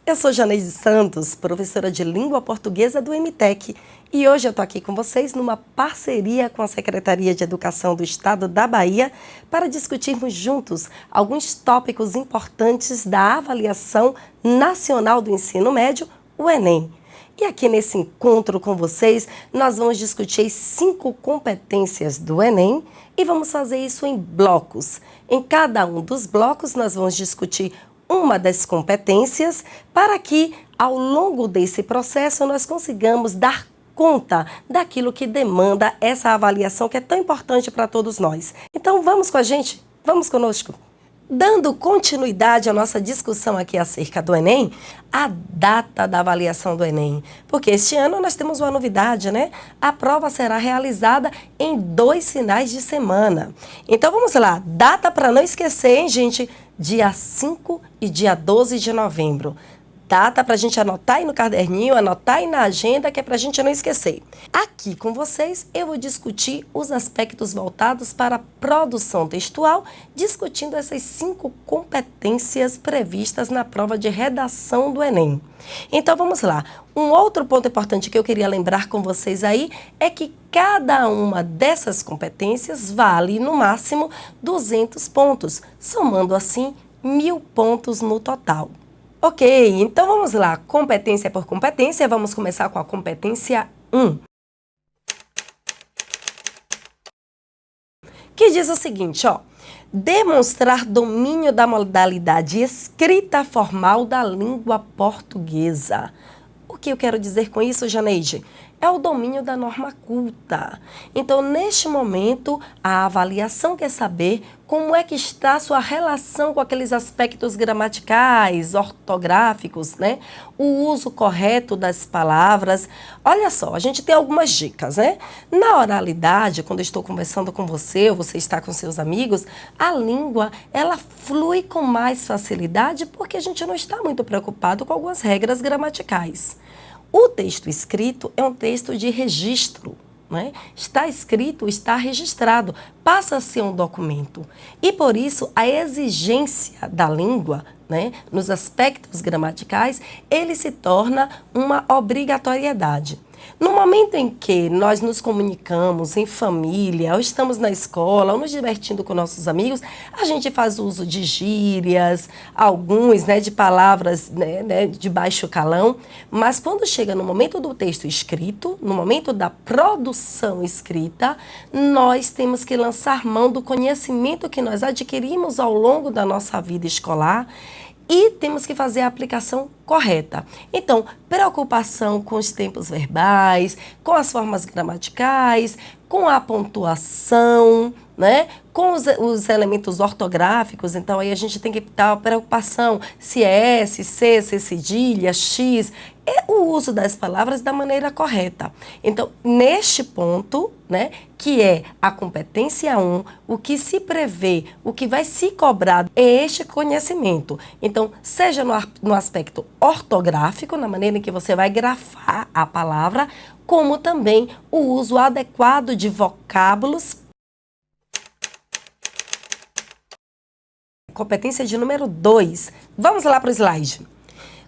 Eu sou Janeide Santos, professora de Língua Portuguesa do MTEC, e hoje eu estou aqui com vocês numa parceria com a Secretaria de Educação do Estado da Bahia para discutirmos juntos alguns tópicos importantes da Avaliação Nacional do Ensino Médio, o Enem. E aqui nesse encontro com vocês, nós vamos discutir as 5 competências do Enem e vamos fazer isso em blocos. Em cada um dos blocos, nós vamos discutir uma das competências para que, ao longo desse processo, nós consigamos dar conta daquilo que demanda essa avaliação que é tão importante para todos nós. Então, vamos com a gente? Vamos conosco? Dando continuidade à nossa discussão aqui acerca do Enem, a data da avaliação do Enem. Porque este ano nós temos uma novidade, né? A prova será realizada em 2 finais de semana. Então vamos lá, data para não esquecer, hein, gente? Dia 5 e dia 12 de novembro. Data para a gente anotar aí no caderninho, anotar aí na agenda, que é para a gente não esquecer. Aqui com vocês eu vou discutir os aspectos voltados para a produção textual, discutindo essas 5 competências previstas na prova de redação do Enem. Então vamos lá. Um outro ponto importante que eu queria lembrar com vocês aí é que cada uma dessas competências vale no máximo 200 pontos, somando assim 1000 pontos no total. Ok, então vamos lá, competência por competência, vamos começar com a competência 1. Que diz o seguinte, ó, demonstrar domínio da modalidade escrita formal da língua portuguesa. O que eu quero dizer com isso, Janeide? É o domínio da norma culta. Então, neste momento, a avaliação quer saber como é que está a sua relação com aqueles aspectos gramaticais, ortográficos, né? O uso correto das palavras. Olha só, a gente tem algumas dicas, né? Na oralidade, quando eu estou conversando com você ou você está com seus amigos, a língua, ela flui com mais facilidade porque a gente não está muito preocupado com algumas regras gramaticais. O texto escrito é um texto de registro, né? Está escrito, está registrado, passa a ser um documento. E por isso a exigência da língua, né, nos aspectos gramaticais, ele se torna uma obrigatoriedade. No momento em que nós nos comunicamos em família, ou estamos na escola, ou nos divertindo com nossos amigos, a gente faz uso de gírias, alguns, né, de palavras, né, de baixo calão, mas quando chega no momento do texto escrito, no momento da produção escrita, nós temos que lançar mão do conhecimento que nós adquirimos ao longo da nossa vida escolar, e temos que fazer a aplicação correta. Então, preocupação com os tempos verbais, com as formas gramaticais, com a pontuação, né? Com os elementos ortográficos. Então, aí a gente tem que ter preocupação se é S, C, C cedilha, X, é o uso das palavras da maneira correta. Então, neste ponto, né, que é a competência 1, o que se prevê, o que vai se cobrar é este conhecimento. Então, seja no aspecto ortográfico, na maneira em que você vai grafar a palavra, como também o uso adequado de vocábulos. Competência de número 2. Vamos lá para o slide.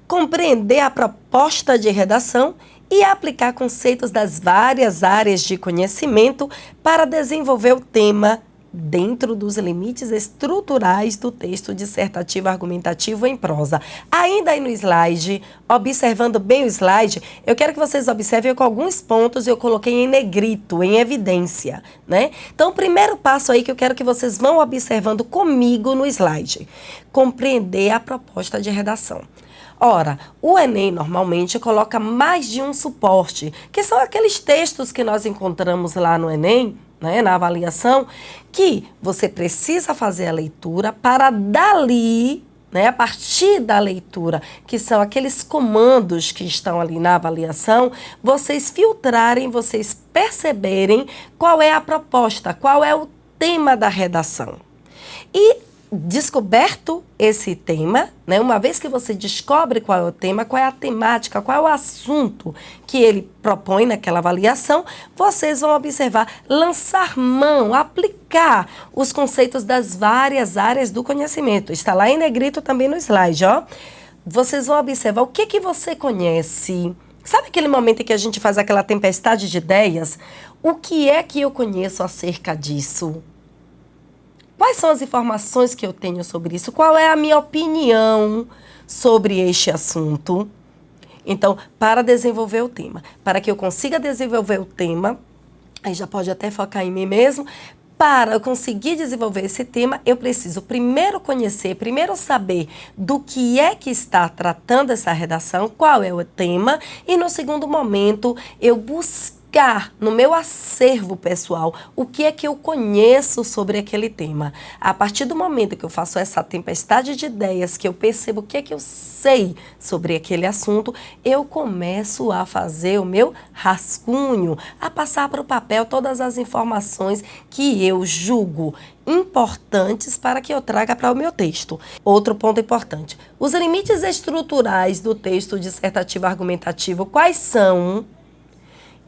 Compreender a proposta de redação e aplicar conceitos das várias áreas de conhecimento para desenvolver o tema dentro dos limites estruturais do texto dissertativo argumentativo em prosa. Ainda aí no slide, observando bem o slide, eu quero que vocês observem que alguns pontos eu coloquei em negrito, em evidência, né? Então, o primeiro passo aí que eu quero que vocês vão observando comigo no slide, compreender a proposta de redação. Ora, o Enem normalmente coloca mais de um suporte, que são aqueles textos que nós encontramos lá no Enem, né, na avaliação, que você precisa fazer a leitura para dali, né, a partir da leitura, que são aqueles comandos que estão ali na avaliação, vocês filtrarem, vocês perceberem qual é a proposta, qual é o tema da redação. E descoberto esse tema, né, uma vez que você descobre qual é o tema, qual é a temática, qual é o assunto que ele propõe naquela avaliação, vocês vão observar, lançar mão, aplicar os conceitos das várias áreas do conhecimento. Está lá em negrito também no slide, ó. vocês vão observar o que você conhece. Sabe aquele momento em que a gente faz aquela tempestade de ideias? O que é que eu conheço acerca disso? Quais são as informações que eu tenho sobre isso? Qual é a minha opinião sobre este assunto? Então, para desenvolver o tema, para que eu consiga desenvolver o tema, aí já pode até focar em mim mesmo. Para eu conseguir desenvolver esse tema, eu preciso primeiro conhecer, primeiro saber do que é que está tratando essa redação, qual é o tema, e no segundo momento eu buscar no meu acervo pessoal o que é que eu conheço sobre aquele tema. A partir do momento que eu faço essa tempestade de ideias, que eu percebo o que é que eu sei sobre aquele assunto, eu começo a fazer o meu rascunho, a passar para o papel todas as informações que eu julgo importantes para que eu traga para o meu texto. Outro ponto importante, os limites estruturais do texto dissertativo argumentativo, quais são?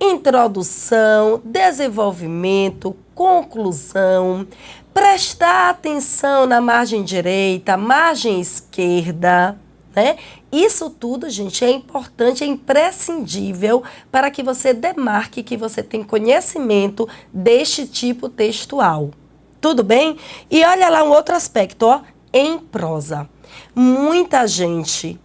Introdução, desenvolvimento, conclusão, prestar atenção na margem direita, margem esquerda, né? Isso tudo, gente, é importante, é imprescindível para que você demarque que você tem conhecimento deste tipo textual. Tudo bem? E olha lá um outro aspecto, ó, em prosa. Muita gente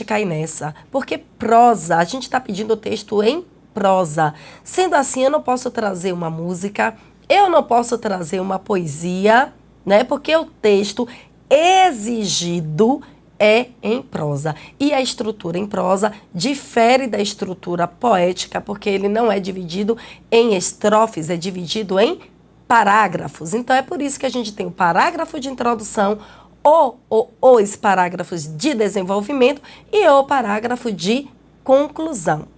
cai nessa, porque prosa, a gente está pedindo o texto em prosa. Sendo assim, eu não posso trazer uma música, eu não posso trazer uma poesia, né? Porque o texto exigido é em prosa. E a estrutura em prosa difere da estrutura poética, porque ele não é dividido em estrofes, é dividido em parágrafos. Então, é por isso que a gente tem o parágrafo de introdução, os parágrafos de desenvolvimento e o parágrafo de conclusão.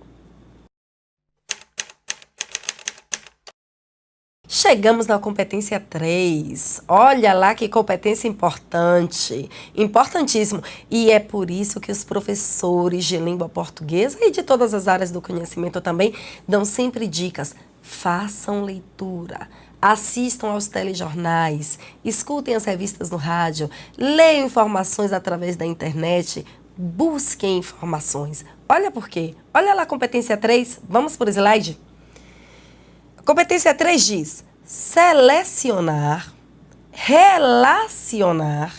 Chegamos na competência 3. Olha lá que competência importante, importantíssimo. E é por isso que os professores de língua portuguesa e de todas as áreas do conhecimento também dão sempre dicas. Façam leitura, assistam aos telejornais, escutem as revistas no rádio, leiam informações através da internet, busquem informações. Olha por quê. Olha lá a competência 3. Vamos por slide? Competência 3 diz: selecionar, relacionar,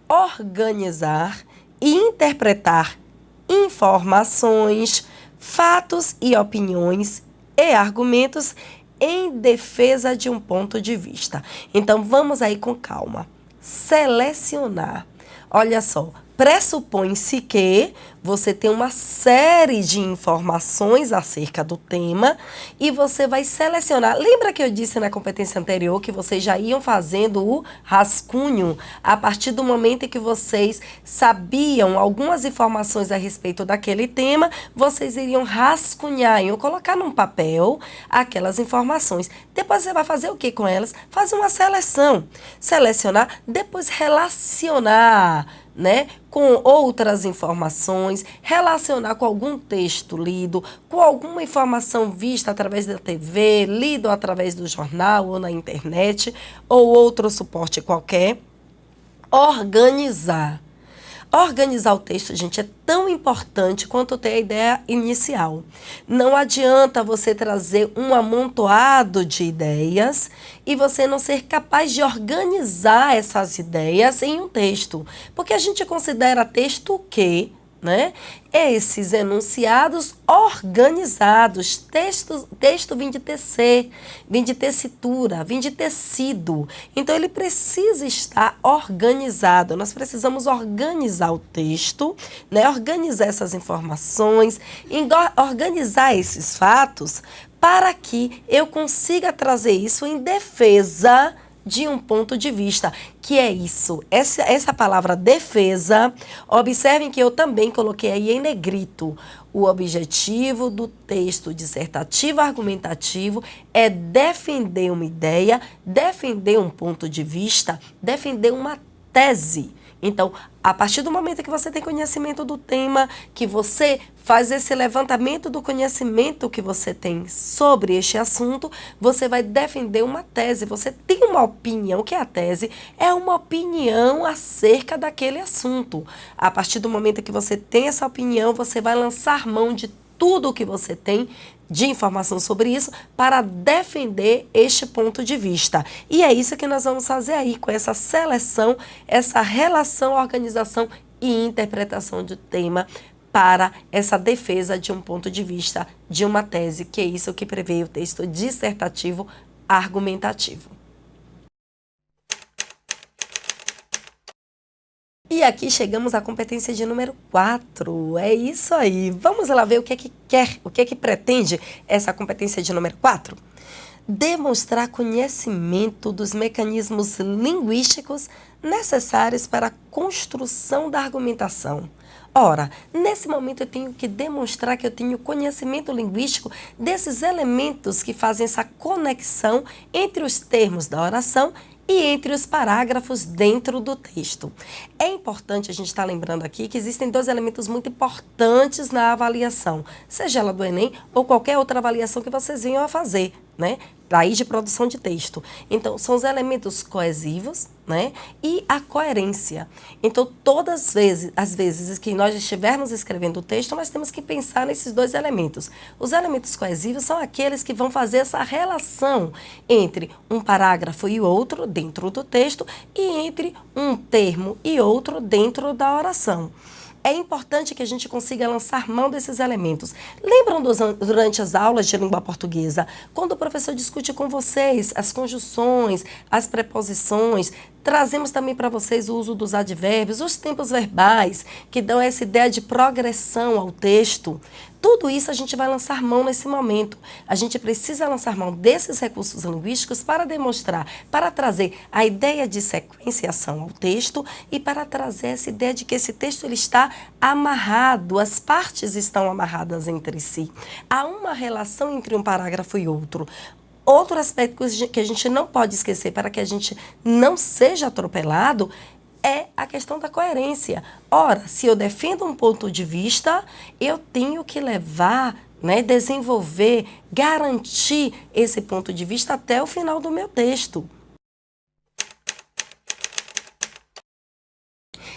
organizar e interpretar informações, fatos e opiniões e argumentos em defesa de um ponto de vista. Então, vamos aí com calma. Selecionar. Olha só. Pressupõe-se que você tem uma série de informações acerca do tema e você vai selecionar. Lembra que eu disse na competência anterior que vocês já iam fazendo o rascunho a partir do momento em que vocês sabiam algumas informações a respeito daquele tema, vocês iriam rascunhar, iam colocar num papel aquelas informações. Depois você vai fazer o que com elas? Fazer uma seleção. Selecionar, depois relacionar, né, com outras informações, relacionar com algum texto lido, com alguma informação vista através da TV, lido através do jornal ou na internet, ou outro suporte qualquer. Organizar. Organizar o texto, gente, é tão importante quanto ter a ideia inicial. Não adianta você trazer um amontoado de ideias e você não ser capaz de organizar essas ideias em um texto. Porque a gente considera texto o quê? Né? Esses enunciados organizados, texto vem de tecer, vem de tessitura, vem de tecido. Então, ele precisa estar organizado. Nós precisamos organizar o texto, né? Organizar essas informações, organizar esses fatos para que eu consiga trazer isso em defesa de um ponto de vista, que é isso, essa palavra defesa. Observem que eu também coloquei aí em negrito. O objetivo do texto dissertativo argumentativo é defender uma ideia, defender um ponto de vista, defender uma tese. Então, a partir do momento que você tem conhecimento do tema, que você faz esse levantamento do conhecimento que você tem sobre este assunto, você vai defender uma tese, você tem uma opinião. O que é a tese? É uma opinião acerca daquele assunto. A partir do momento que você tem essa opinião, você vai lançar mão de tudo o que você tem de informação sobre isso para defender este ponto de vista. E é isso que nós vamos fazer aí, com essa seleção, essa relação, organização e interpretação do tema para essa defesa de um ponto de vista, de uma tese, que é isso que prevê o texto dissertativo argumentativo. E aqui chegamos à competência de número 4. É isso aí. Vamos lá ver o que é que quer, o que é que pretende essa competência de número 4? Demonstrar conhecimento dos mecanismos linguísticos necessários para a construção da argumentação. Ora, nesse momento eu tenho que demonstrar que eu tenho conhecimento linguístico desses elementos que fazem essa conexão entre os termos da oração e entre os parágrafos dentro do texto. É importante a gente estar lembrando aqui que existem dois elementos muito importantes na avaliação, seja ela do Enem ou qualquer outra avaliação que vocês venham a fazer, né? Daí de produção de texto. Então, são os elementos coesivos, né? E a coerência. Então, todas as vezes que nós estivermos escrevendo o texto, nós temos que pensar nesses dois elementos. Os elementos coesivos são aqueles que vão fazer essa relação entre um parágrafo e outro dentro do texto e entre um termo e outro dentro da oração. É importante que a gente consiga lançar mão desses elementos. Lembram durante as aulas de língua portuguesa, quando o professor discute com vocês as conjunções, as preposições, trazemos também para vocês o uso dos advérbios, os tempos verbais, que dão essa ideia de progressão ao texto. Tudo isso a gente vai lançar mão nesse momento. A gente precisa lançar mão desses recursos linguísticos para demonstrar, para trazer a ideia de sequenciação ao texto e para trazer essa ideia de que esse texto ele está amarrado, as partes estão amarradas entre si. Há uma relação entre um parágrafo e outro. Outro aspecto que a gente não pode esquecer para que a gente não seja atropelado é a questão da coerência. Ora, se eu defendo um ponto de vista, eu tenho que levar, né, desenvolver, garantir esse ponto de vista até o final do meu texto.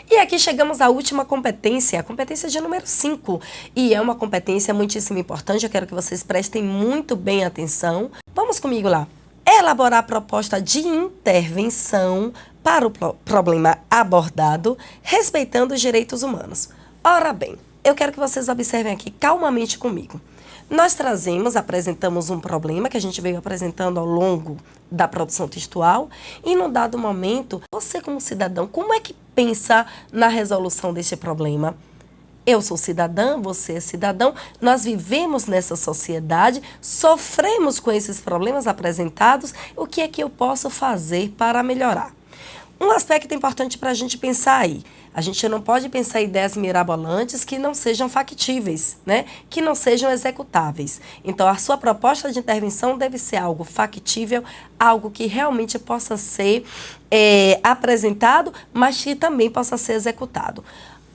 E aqui chegamos à última competência, a competência de número 5. E é uma competência muitíssimo importante, eu quero que vocês prestem muito bem atenção. Vamos comigo lá. Elaborar a proposta de intervenção para o problema abordado, respeitando os direitos humanos. Ora bem, eu quero que vocês observem aqui calmamente comigo. Nós apresentamos um problema que a gente veio apresentando ao longo da produção textual e, num dado momento, você como cidadão, como é que pensa na resolução deste problema? Eu sou cidadã, você é cidadão, nós vivemos nessa sociedade, sofremos com esses problemas apresentados, o que é que eu posso fazer para melhorar? Um aspecto importante para a gente pensar aí, a gente não pode pensar ideias mirabolantes que não sejam factíveis, né? Que não sejam executáveis. Então, a sua proposta de intervenção deve ser algo factível, algo que realmente possa ser apresentado, mas que também possa ser executado.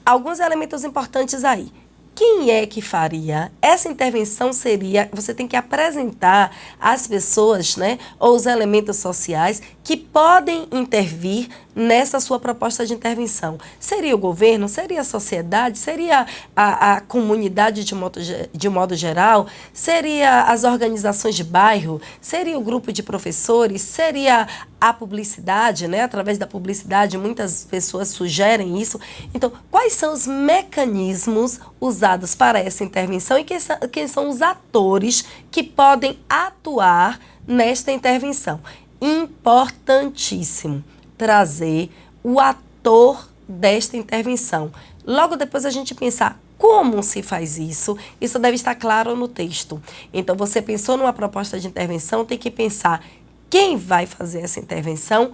Alguns elementos importantes aí. Quem é que faria? Essa intervenção seria, você tem que apresentar às pessoas, né, ou os elementos sociais que podem intervir nessa sua proposta de intervenção. Seria o governo? Seria a sociedade? Seria a comunidade de modo geral? Seria as organizações de bairro? Seria o grupo de professores? Seria a publicidade, né? Através da publicidade, muitas pessoas sugerem isso. Então, quais são os mecanismos usados para essa intervenção e quem são os atores que podem atuar nesta intervenção? Importantíssimo trazer o ator desta intervenção. Logo depois a gente pensar como se faz isso, isso deve estar claro no texto. Então, você pensou numa proposta de intervenção, tem que pensar quem vai fazer essa intervenção,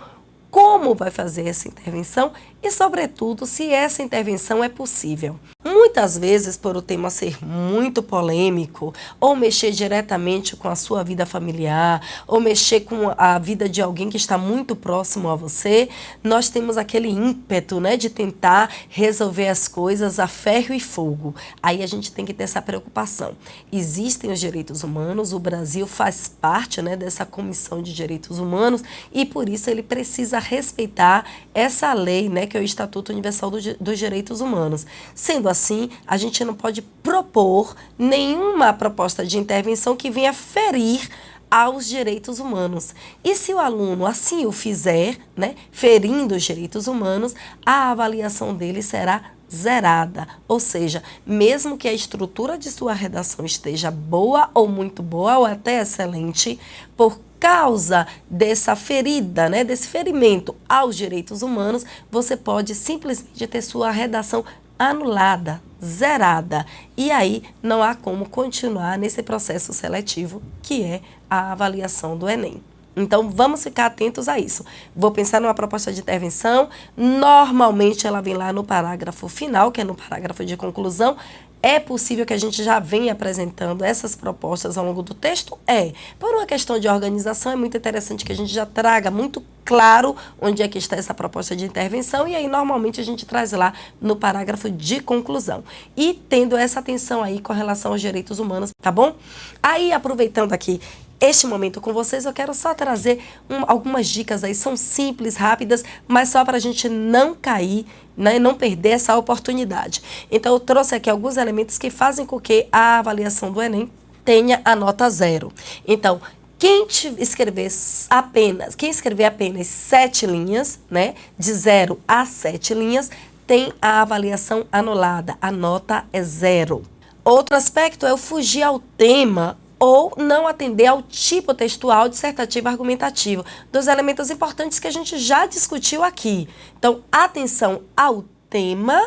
como vai fazer essa intervenção e, sobretudo, se essa intervenção é possível. Muito Muitas vezes, por o tema ser muito polêmico, ou mexer diretamente com a sua vida familiar, ou mexer com a vida de alguém que está muito próximo a você, nós temos aquele ímpeto, né, de tentar resolver as coisas a ferro e fogo. Aí a gente tem que ter essa preocupação. Existem os direitos humanos, o Brasil faz parte, né, dessa Comissão de Direitos Humanos e por isso ele precisa respeitar essa lei, né, que é o Estatuto Universal dos Direitos Humanos. Sendo assim, a gente não pode propor nenhuma proposta de intervenção que venha ferir aos direitos humanos. E se o aluno assim o fizer, né, ferindo os direitos humanos, a avaliação dele será zerada. Ou seja, mesmo que a estrutura de sua redação esteja boa ou muito boa ou até excelente, por causa dessa ferida, né, desse ferimento aos direitos humanos, você pode simplesmente ter sua redação anulada, zerada. E aí não há como continuar nesse processo seletivo que é a avaliação do Enem. Então, vamos ficar atentos a isso. Vou pensar numa proposta de intervenção, normalmente ela vem lá no parágrafo final, que é no parágrafo de conclusão. É possível que a gente já venha apresentando essas propostas ao longo do texto? É. Por uma questão de organização, é muito interessante que a gente já traga muito claro onde é que está essa proposta de intervenção e aí normalmente a gente traz lá no parágrafo de conclusão. E tendo essa atenção aí com relação aos direitos humanos, tá bom? Aí, aproveitando aqui este momento com vocês, eu quero só trazer algumas dicas aí, são simples, rápidas, mas só para a gente não cair, né, não perder essa oportunidade. Então, eu trouxe aqui alguns elementos que fazem com que a avaliação do Enem tenha a nota 0. Então, quem escrever apenas 7 linhas, né, de 0 a 7 linhas, tem a avaliação anulada, a nota é 0. Outro aspecto é o fugir ao tema ou não atender ao tipo textual, dissertativo, argumentativo, dos elementos importantes que a gente já discutiu aqui. Então, atenção ao tema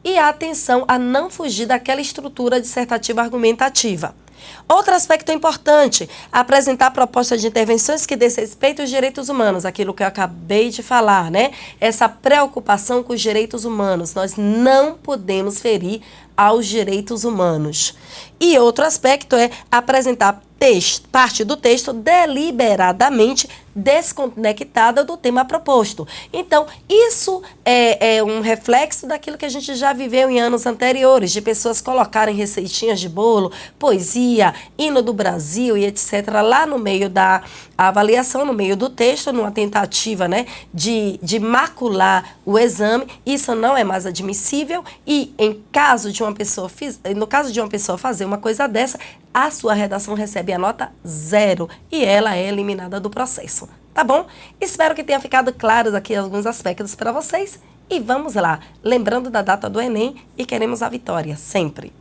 e atenção a não fugir daquela estrutura dissertativa argumentativa. Outro aspecto importante, apresentar propostas de intervenções que desrespeitem os direitos humanos, aquilo que eu acabei de falar, né? Essa preocupação com os direitos humanos, nós não podemos ferir aos direitos humanos. E outro aspecto é apresentar parte do texto deliberadamente desconectada do tema proposto. Então, isso é um reflexo daquilo que a gente já viveu em anos anteriores, de pessoas colocarem receitinhas de bolo, poesia, hino do Brasil e etc. lá no meio da avaliação, no meio do texto, numa tentativa, né, de macular o exame. Isso não é mais admissível e no caso de uma pessoa fazer uma coisa dessa, a sua redação recebe a nota 0 e ela é eliminada do processo. Tá bom? Espero que tenha ficado claros aqui alguns aspectos para vocês. E vamos lá, lembrando da data do Enem e queremos a vitória, sempre.